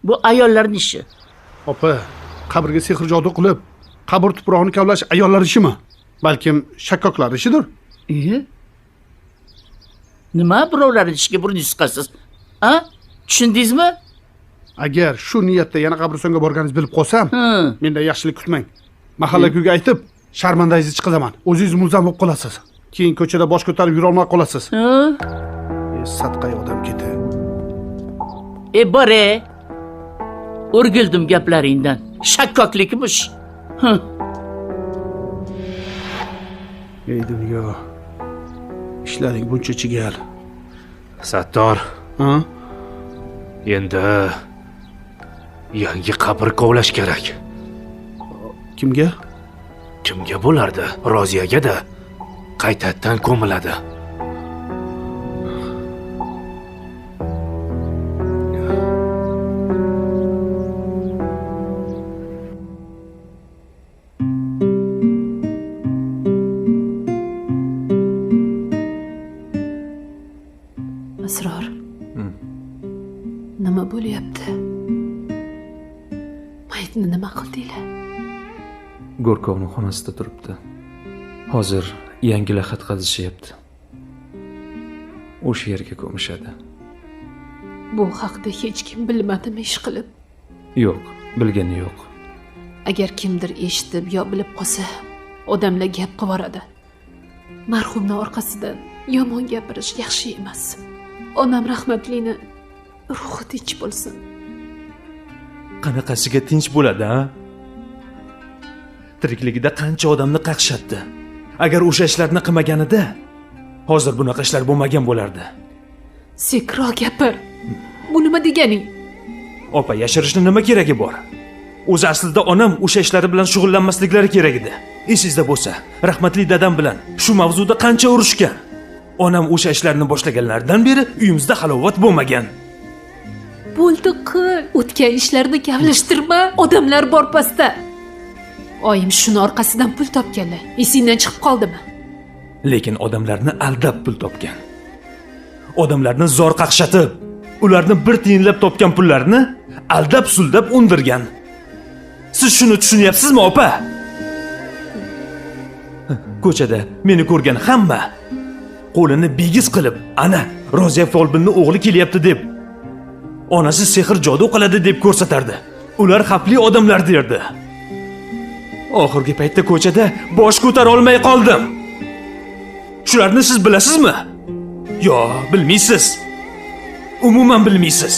Bu ayollarning ishi. Opa, qabrga sehr jodu qilib, qabr tuprog'ini kavlash ayollar ishimi? Balkim shakkoklar ishidir. Nima birovlarning ishiga burningizni chiqasiz? Ha? Tushundingizmi? Agar shu niyatda yana qabristonga borganingizni bilib qolsam, mendan yaxshilik kutmang. Mahalla kuyga aytib, sharmandangizni chiqazaman. O'zingiz mulzam bo'lib qolasiz. Keyin ko'chada bosh ko'tarib yura olmay qolasiz. Sadqay odam keti. Bore. O'rgildim gaplaringdan. Shakkoklikmish. Ey dunyo. Ishlaring buncha chigal. Sattor. Endi yangi qabr kovlash kerak. Kimga? Kimga bo'lardi? Roziyaga-da qaytadan ko'miladi. Asror. Nima bo'lyapti? Mayitni nima qildinglar? Go'rkovning xonasida turibdi. Hozir yangi lahat qazishyapti. O'sha yerga ko'mishadi. Bu haqda hech kim bilmadimi ish qilib? Yo'q, bilgani yo'q. Agar kimdir eshitib yo bilib qolsa, odamlar gap qivoradi. Marhumning orqasidan yomon gapirish yaxshi emas. Onam rahmatlini ruhi tinch bo'lsin. Qanaqasiga tinch bo'ladi, ha? Tirikligida qancha odamni qaqshatdi. Agar o'sha ishlarni qilmaganida, hozir bunaqa ishlar bo'lmagan bo'lardi. Sekro gapir. Bu nima deganing? Opa, yashirishni nima keragi bor? O'zi aslida onam o'sha ishlari bilan shug'ullanmasliklari kerak edi. Esingizda bo'lsa, rahmatli dadam bilan shu mavzuda qancha urushgan. Onam o'sha ishlarni boshlaganlardan beri uyimizda halovat bo'lmagan. Bo'ldi qil. O'tgan ishlarni kavlashtirma. Odamlar bor pastda. Oyim shuni orqasidan pul topganlar. Esingdan chiqib qoldimi? Lekin odamlarni aldab pul topgan. Odamlarni zor qaqshatib, ularni bir tiyinlab topgan pullarni aldab-suldab undirgan. Siz shuni tushunyapsizmi, opa? Ko'chada meni ko'rgan hamma qo'lini bigiz qilib, ana, Roziya Folbinning o'g'li kelyapti deb, onasi sehr jodu qiladi deb ko'rsatardi. Ular xavfli odamlar derdi. Oxirgi paytda ko'chada bosh ko'tara olmay qoldim. Shularni siz bilasizmi? Yo, bilmaysiz. Umuman bilmaysiz.